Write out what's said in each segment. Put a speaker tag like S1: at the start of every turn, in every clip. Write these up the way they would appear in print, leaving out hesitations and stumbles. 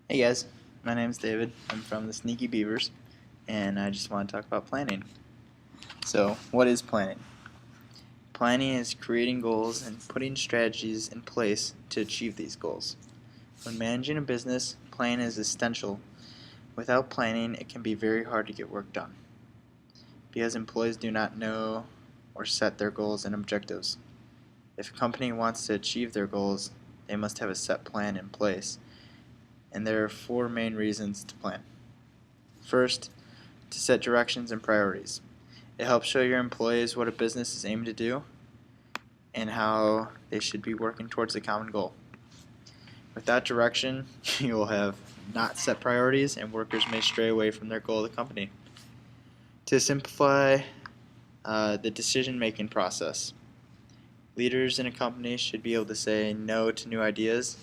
S1: Hey guys, my name's David. I'm from the Sneaky Beavers, and I just want to talk about planning. So, what is planning? Planning is creating goals and putting strategies in place to achieve these goals. When managing a business, planning is essential. Without planning, it can be very hard to get work done because employees do not know or set their goals and objectives. If a company wants to achieve their goals, they must have a set plan in place, and there are four main reasons to plan. First, to set directions and priorities. It helps show your employees what a business is aiming to do and how they should be working towards a common goal. Without direction, you will have not set priorities and workers may stray away from their goal of the company. To simplify the decision-making process, leaders in a company should be able to say no to new ideas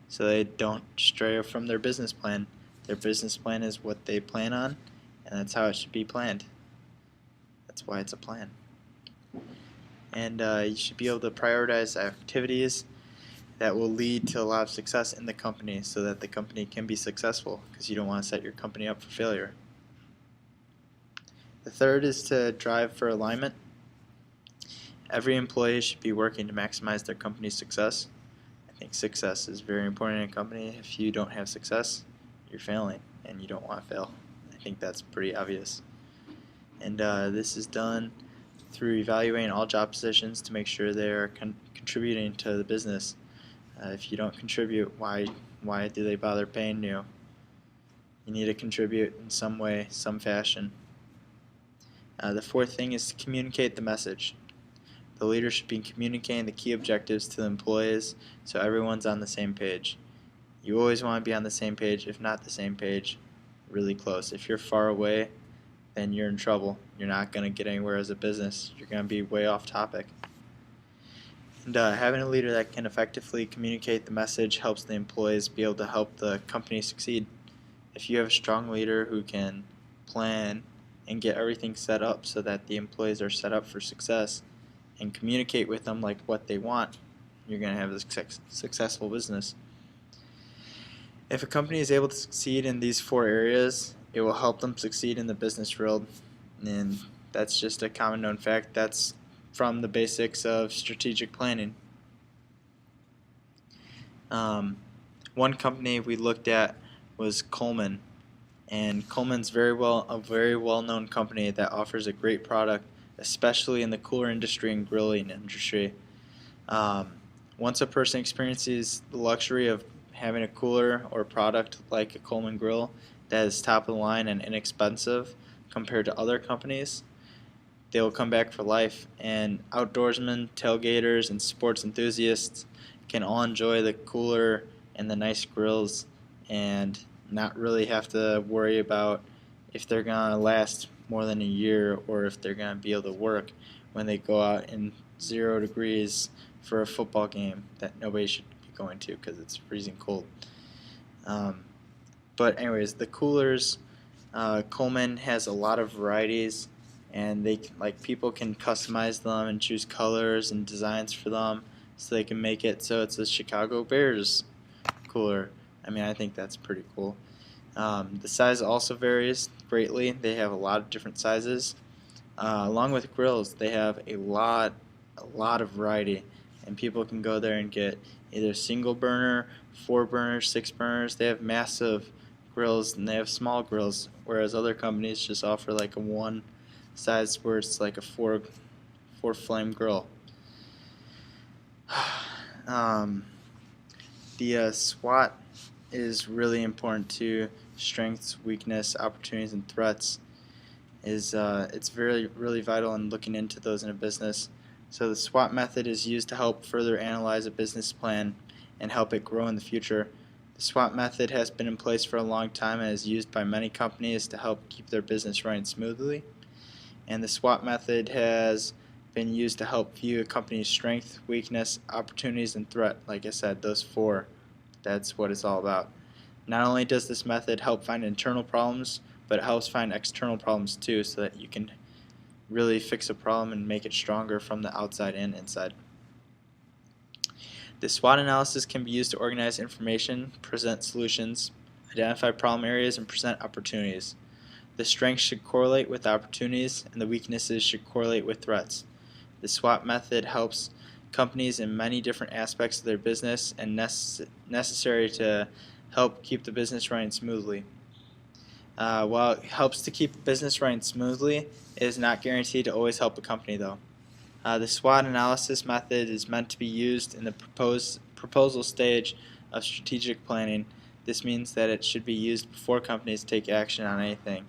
S1: so they don't stray from their business plan. Their business plan is what they plan on, and that's how it should be planned. That's why it's a plan. And you should be able to prioritize activities that will lead to a lot of success in the company so that the company can be successful, because you don't want to set your company up for failure. The third is to drive for alignment. Every employee should be working to maximize their company's success. I think success is very important in a company. If you don't have success, you're failing, and you don't want to fail. I think that's pretty obvious. And this is done through evaluating all job positions to make sure they're contributing to the business. If you don't contribute, why do they bother paying you? You need to contribute in some way, some fashion. The fourth thing is to communicate the message. The leader should be communicating the key objectives to the employees so everyone's on the same page. You always want to be on the same page, if not the same page, really close. If you're far away, then you're in trouble. You're not going to get anywhere as a business. You're going to be way off topic. And having a leader that can effectively communicate the message helps the employees be able to help the company succeed. If you have a strong leader who can plan and get everything set up so that the employees are set up for success and communicate with them like what they want, you're going to have a successful business. If a company is able to succeed in these four areas, it will help them succeed in the business world, and that's just a common known fact. That's from the basics of strategic planning. One company we looked at was Coleman, and Coleman's a very well known company that offers a great product, especially in the cooler industry and grilling industry. Once a person experiences the luxury of having a cooler or product like a Coleman grill that is top of the line and inexpensive compared to other companies, they will come back for life, and outdoorsmen, tailgaters, and sports enthusiasts can all enjoy the cooler and the nice grills and not really have to worry about if they're going to last more than a year or if they're going to be able to work when they go out in 0 degrees for a football game that nobody should be going to because it's freezing cold. But anyways, the coolers, Coleman has a lot of varieties, and people can customize them and choose colors and designs for them so they can make it so it's a Chicago Bears cooler. I mean, I think that's pretty cool. The size also varies greatly. They have a lot of different sizes. Along with grills, they have a lot of variety, and people can go there and get either single burner, 4 burners, 6 burners. They have massive grills and they have small grills, whereas other companies just offer like a one size where it's like a 4 flame grill. The SWOT is really important to strengths, weakness, opportunities, and threats. It's really vital in looking into those in a business. So the SWOT method is used to help further analyze a business plan and help it grow in the future. The SWOT method has been in place for a long time and is used by many companies to help keep their business running smoothly. And the SWOT method has been used to help view a company's strength, weakness, opportunities, and threat. Like I said, those 4. That's what it's all about. Not only does this method help find internal problems, but it helps find external problems too, so that you can really fix a problem and make it stronger from the outside and inside. The SWOT analysis can be used to organize information, present solutions, Identify problem areas and present opportunities. The strengths should correlate with opportunities, and the weaknesses should correlate with threats. The SWOT method helps companies in many different aspects of their business and necessary to help keep the business running smoothly. While it helps to keep the business running smoothly, it is not guaranteed to always help a company though. The SWOT analysis method is meant to be used in the proposal stage of strategic planning. This means that it should be used before companies take action on anything.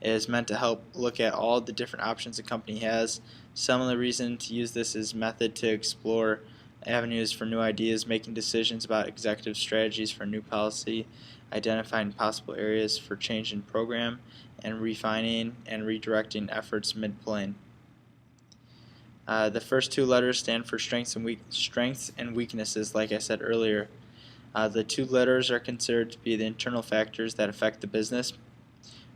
S1: It is meant to help look at all the different options a company has. Some of the reason to use this is method to explore avenues for new ideas, making decisions about executive strategies for new policy, identifying possible areas for change in program, and refining and redirecting efforts mid-plane. The first two letters stand for strengths and weaknesses, like I said earlier. The two letters are considered to be the internal factors that affect the business.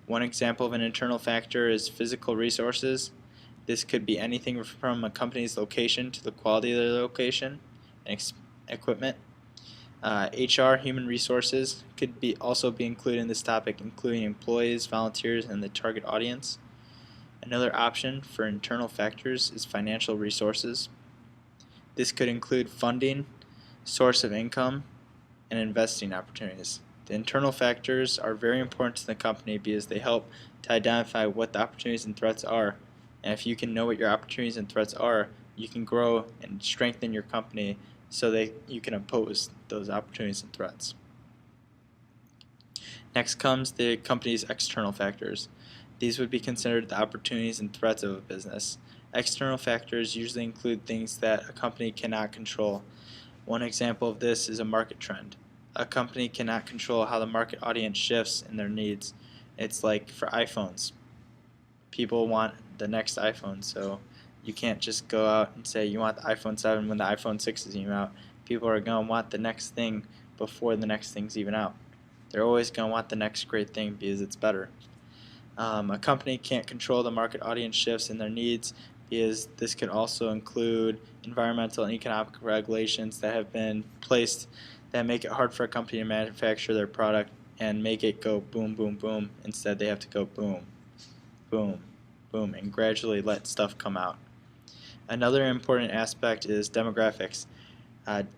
S1: One example of an internal factor is physical resources. This could be anything from a company's location to the quality of their location and equipment. HR, human resources, could also be included in this topic, including employees, volunteers, and the target audience. Another option for internal factors is financial resources. This could include funding, source of income, and investing opportunities. The internal factors are very important to the company because they help to identify what the opportunities and threats are. And if you can know what your opportunities and threats are, you can grow and strengthen your company so that you can oppose those opportunities and threats. Next comes the company's external factors. These would be considered the opportunities and threats of a business. External factors usually include things that a company cannot control. One example of this is a market trend. A company cannot control how the market audience shifts in their needs. It's like for iPhones. People want the next iPhone, so you can't just go out and say you want the iPhone 7 when the iPhone 6 is even out. People are going to want the next thing before the next thing's even out. They're always going to want the next great thing because it's better. A company can't control the market audience shifts in their needs because this could also include environmental and economic regulations that have been placed that make it hard for a company to manufacture their product and make it go boom, boom, boom. Instead, they have to go boom, boom, boom, and gradually let stuff come out. Another important aspect is demographics.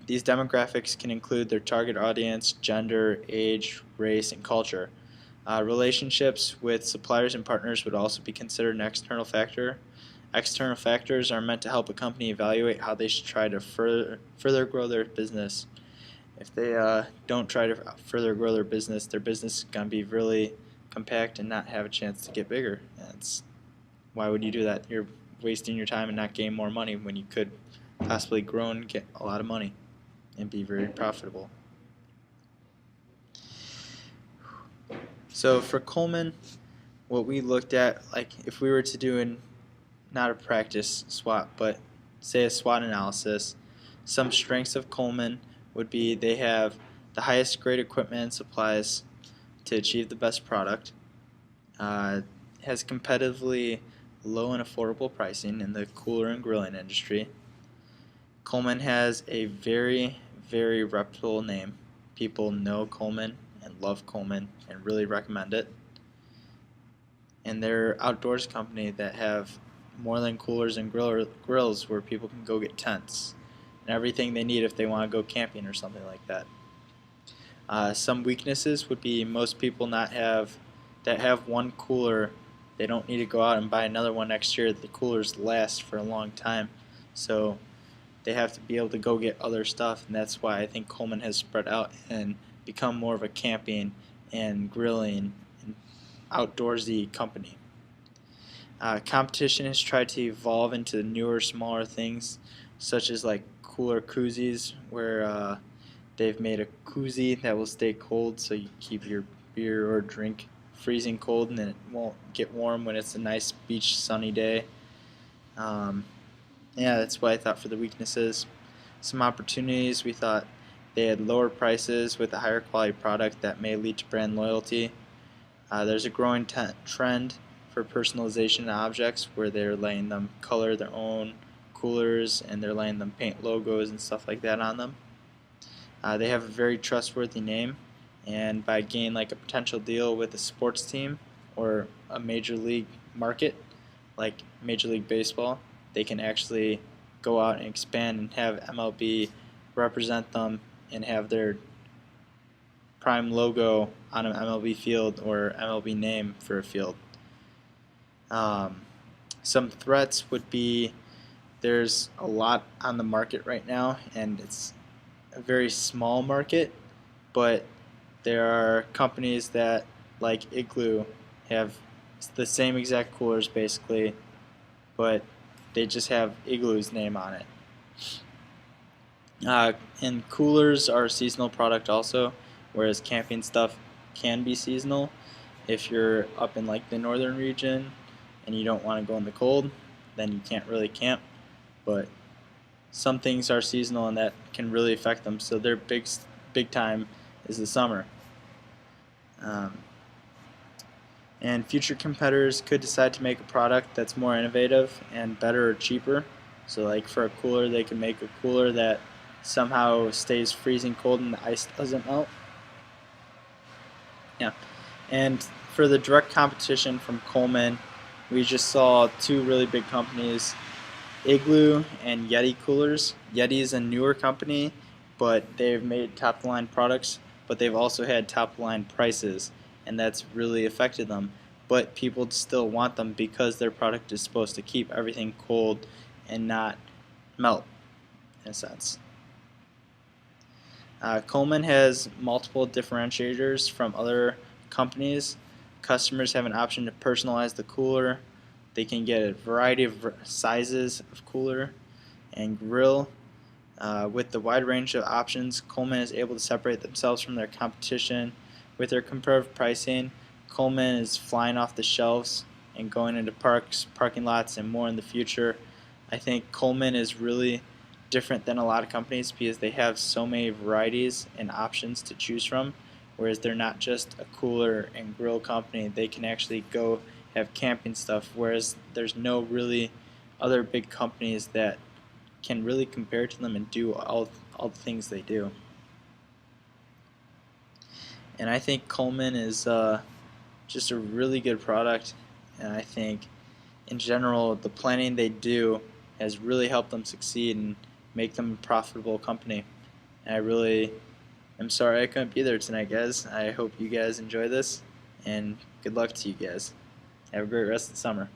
S1: These demographics can include their target audience, gender, age, race, and culture. Relationships with suppliers and partners would also be considered an external factor. External factors are meant to help a company evaluate how they should try to further grow their business. If they don't try to further grow their business is going to be really compact and not have a chance to get bigger. Why would you do that? You're wasting your time and not gain more money when you could possibly grow and get a lot of money and be very profitable. So for Coleman, what we looked at, like if we were to do not a practice SWOT, but say a SWOT analysis, some strengths of Coleman would be they have the highest grade equipment and supplies to achieve the best product, has competitively low and affordable pricing in the cooler and grilling industry. Coleman has a very, very reputable name. People know Coleman and love Coleman and really recommend it. And they're an outdoors company that have more than coolers and grills where people can go get tents and everything they need if they want to go camping or something like that. Some weaknesses would be most people that have one cooler, they don't need to go out and buy another one next year. The coolers last for a long time, so they have to be able to go get other stuff, and that's why I think Coleman has spread out and become more of a camping and grilling and outdoorsy company. Competition has tried to evolve into newer, smaller things, such as like cooler koozies, where they've made a koozie that will stay cold, so you keep your beer or drink freezing cold, and then it won't get warm when it's a nice beach sunny day. Yeah, that's what I thought for the weaknesses. Some opportunities, we thought they had lower prices with a higher quality product that may lead to brand loyalty. There's a growing trend for personalization of objects where they're letting them color their own coolers and they're letting them paint logos and stuff like that on them. They have a very trustworthy name, and by getting like a potential deal with a sports team or a major league market like Major League Baseball, they can actually go out and expand and have MLB represent them and have their prime logo on an MLB field or MLB name for a field. Um, some threats would be there's a lot on the market right now, and it's a very small market, but there are companies that, like Igloo, have the same exact coolers basically, but they just have Igloo's name on it. And coolers are a seasonal product also, whereas camping stuff can be seasonal. If you're up in like the northern region and you don't want to go in the cold, then you can't really camp. But some things are seasonal and that can really affect them. So their big time is the summer. And future competitors could decide to make a product that's more innovative and better or cheaper. So like for a cooler, they can make a cooler that somehow stays freezing cold and the ice doesn't melt. Yeah. And for the direct competition from Coleman, we just saw two really big companies, Igloo and Yeti coolers. Yeti is a newer company, but they've made top-of-the-line products, but they've also had top-of-the-line prices, and that's really affected them. But people still want them because their product is supposed to keep everything cold and not melt, in a sense. Coleman has multiple differentiators from other companies. Customers have an option to personalize the cooler. They can get a variety of sizes of cooler and grill. With the wide range of options, Coleman is able to separate themselves from their competition. With their competitive pricing, Coleman is flying off the shelves and going into parks, parking lots, and more in the future. I think Coleman is really different than a lot of companies because they have so many varieties and options to choose from, whereas they're not just a cooler and grill company. They can actually go have camping stuff, whereas there's no really other big companies that can really compare to them and do all the things they do. And I think Coleman is just a really good product, and I think in general the planning they do has really helped them succeed and make them a profitable company. And I really am sorry I couldn't be there tonight, guys. I hope you guys enjoy this, and good luck to you guys. Have a great rest of the summer.